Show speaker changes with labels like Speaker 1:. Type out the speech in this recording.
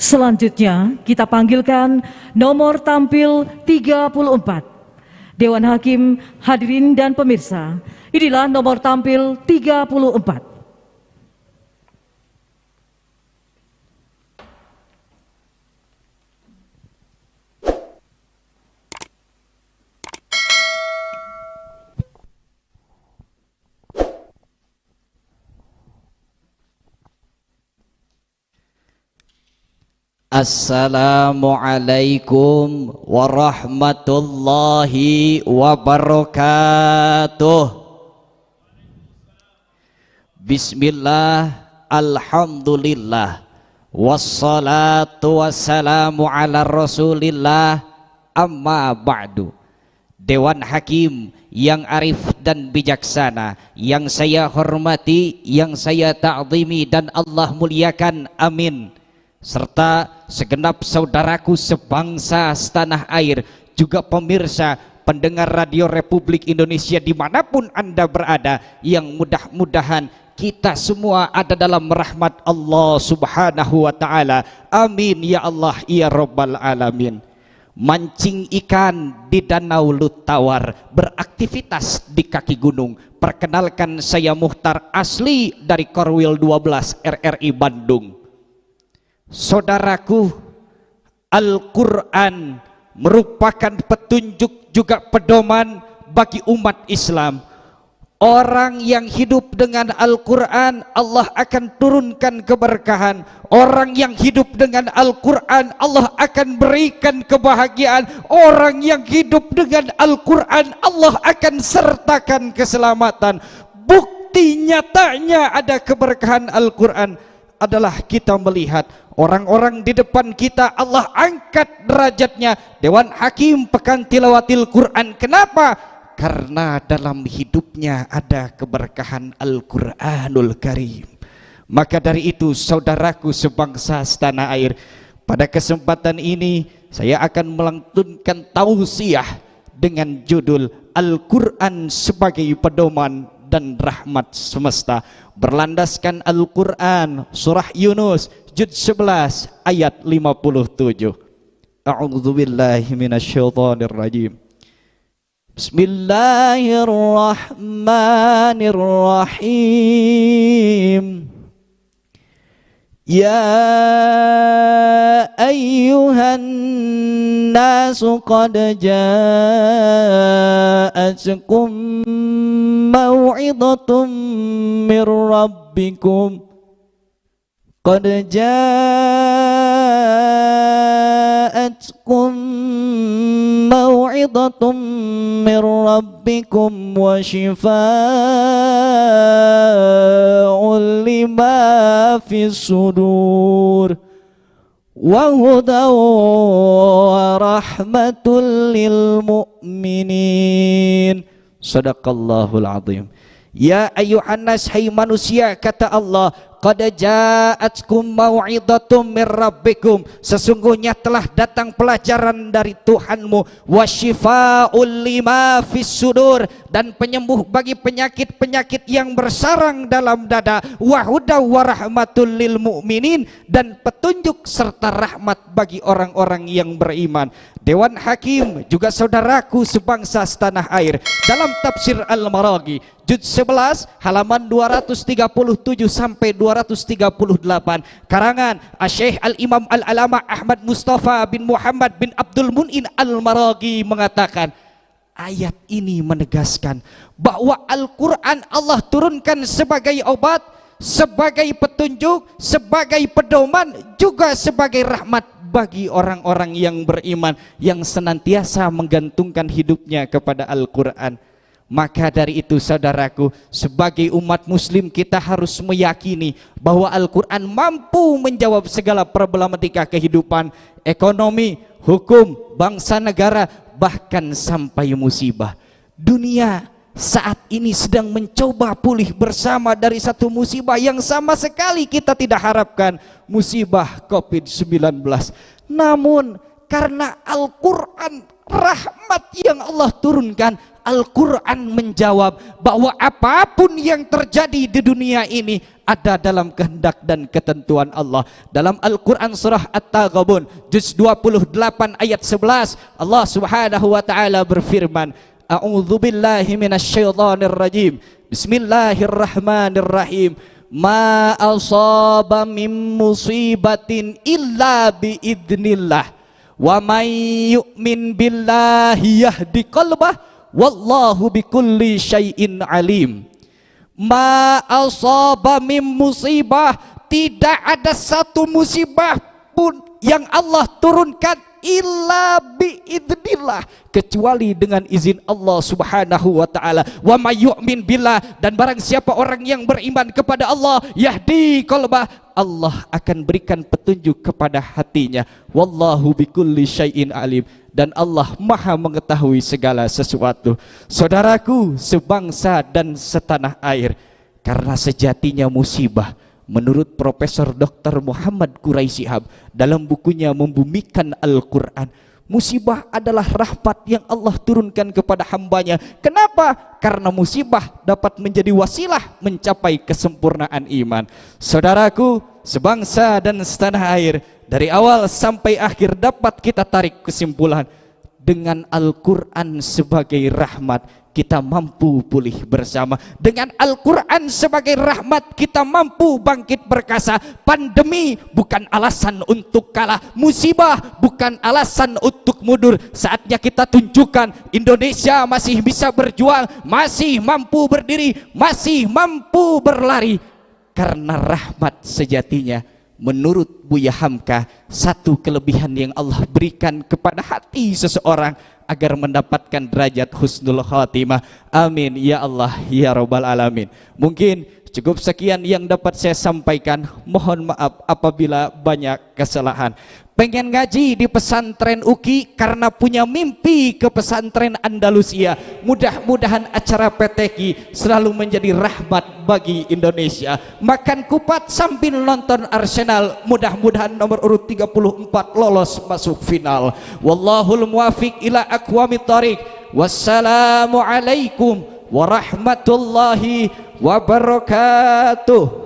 Speaker 1: Selanjutnya kita panggilkan nomor tampil 34. Dewan Hakim, hadirin dan pemirsa, inilah nomor tampil 34.
Speaker 2: Assalamualaikum warahmatullahi wabarakatuh. Bismillah, alhamdulillah, wassalatu wassalamu ala rasulillah, amma ba'du. Dewan Hakim yang arif dan bijaksana, yang saya hormati, yang saya ta'zimi dan Allah muliakan, amin. Serta segenap saudaraku sebangsa setanah air, juga pemirsa pendengar Radio Republik Indonesia dimanapun Anda berada, yang mudah-mudahan kita semua ada dalam rahmat Allah subhanahu wa ta'ala, amin ya Allah ya Rabbal alamin. Mancing ikan di Danau Lutawar, beraktivitas di kaki gunung. Perkenalkan, saya Muhtar, asli dari Korwil 12 RRI Bandung. Saudaraku, Al-Quran merupakan petunjuk juga pedoman bagi umat Islam. Orang yang hidup dengan Al-Quran, Allah akan turunkan keberkahan. Orang yang hidup dengan Al-Quran, Allah akan berikan kebahagiaan. Orang yang hidup dengan Al-Quran, Allah akan sertakan keselamatan. Bukti nyatanya ada keberkahan Al-Quran adalah kita melihat orang-orang di depan kita, Allah angkat derajatnya. Dewan Hakim Pekan Tilawatil Quran. Kenapa? Karena dalam hidupnya ada keberkahan Al-Quranul Karim. Maka dari itu, saudaraku sebangsa setanah air, pada kesempatan ini saya akan melantunkan tausiah dengan judul Al-Quran sebagai pedoman dan rahmat semesta, berlandaskan Al-Quran surah Yunus juz 11 ayat 57. A'udzubillahi minasyaitonir rajim. Bismillahirrahmanirrahim. Ya ayyuhan nasu qad ja'atkum maw'idatum mir rabbikum qad ja'atkum maw'idatum mir rabbikum wa shifaa'un lima fis sudur wa hudaw wa rahmatul lil mu'minin. Sadaqallahul azim. Ya ayyuhan nas, hai manusia, kata Allah, qad ja'atkum mau'idatum mir rabbikum, sesungguhnya telah datang pelajaran dari Tuhanmu, wa syifaa'ul lima fis sudur, dan penyembuh bagi penyakit-penyakit yang bersarang dalam dada, wa hudaw wa rahmatul lil mu'minin, dan petunjuk serta rahmat bagi orang-orang yang beriman. Dewan Hakim juga saudaraku sebangsa setanah air, dalam tafsir Al-Maraghi juz 11 halaman 237 sampai 238, karangan Syekh Al-Imam Al-Alama Ahmad Mustafa bin Muhammad bin Abdul Mun'in Al-Maraghi mengatakan, ayat ini menegaskan bahwa Al-Quran Allah turunkan sebagai obat, sebagai petunjuk, sebagai pedoman, juga sebagai rahmat bagi orang-orang yang beriman, yang senantiasa menggantungkan hidupnya kepada Al-Quran. Maka dari itu, saudaraku, sebagai umat muslim kita harus meyakini bahwa Al-Quran mampu menjawab segala problematika kehidupan, ekonomi, hukum, bangsa negara, bahkan sampai musibah. Dunia saat ini sedang mencoba pulih bersama dari satu musibah yang sama sekali kita tidak harapkan, musibah COVID-19. Namun karena Al-Quran, rahmat yang Allah turunkan, Al-Quran menjawab bahwa apapun yang terjadi di dunia ini ada dalam kehendak dan ketentuan Allah. Dalam Al-Quran surah At-Taghabun juz 28 ayat 11, Allah Subhanahu wa taala berfirman, A'udzubillahi minasyaitonir rajim. Bismillahirrahmanirrahim. Ma asaba min musibatin illa biidznillah. Wa may yu'min billahi yahdi qalbah. Wallahu bikulli syai'in alim. Ma asaba min musibah, tidak ada satu musibah pun yang Allah turunkan illa biidznillah, kecuali dengan izin Allah Subhanahu wa taala. Wa may yu'min billah, dan barang siapa orang yang beriman kepada Allah, yahdi qalbah, Allah akan berikan petunjuk kepada hatinya. Wallahu bikulli syai'in alim, dan Allah maha mengetahui segala sesuatu. Saudaraku sebangsa dan setanah air, karena sejatinya musibah, menurut Profesor Dr. Muhammad Quraisy Shihab dalam bukunya Membumikan Al-Quran, musibah adalah rahmat yang Allah turunkan kepada hambanya. Kenapa? Karena musibah dapat menjadi wasilah mencapai kesempurnaan iman. Saudaraku sebangsa dan setanah air, dari awal sampai akhir dapat kita tarik kesimpulan, dengan Al-Quran sebagai rahmat kita mampu pulih bersama. Dengan Al-Quran sebagai rahmat kita mampu bangkit perkasa. Pandemi bukan alasan untuk kalah, musibah bukan alasan untuk mundur. Saatnya kita tunjukkan Indonesia masih bisa berjuang, masih mampu berdiri, masih mampu berlari. Karena rahmat sejatinya, menurut Buya Hamka, satu kelebihan yang Allah berikan kepada hati seseorang agar mendapatkan derajat husnul khatimah. Amin ya Allah ya Rabbal alamin. Mungkin cukup sekian yang dapat saya sampaikan. Mohon maaf apabila banyak kesalahan. Pengen ngaji di pesantren UKI karena punya mimpi ke pesantren Andalusia. Mudah-mudahan acara PTQ selalu menjadi rahmat bagi Indonesia. Makan kupat sambil nonton Arsenal, mudah-mudahan nomor urut 34 lolos masuk final. Wallahul muwafiq ila aqwamit thariq. Wassalamualaikum warahmatullahi wabarakatuh.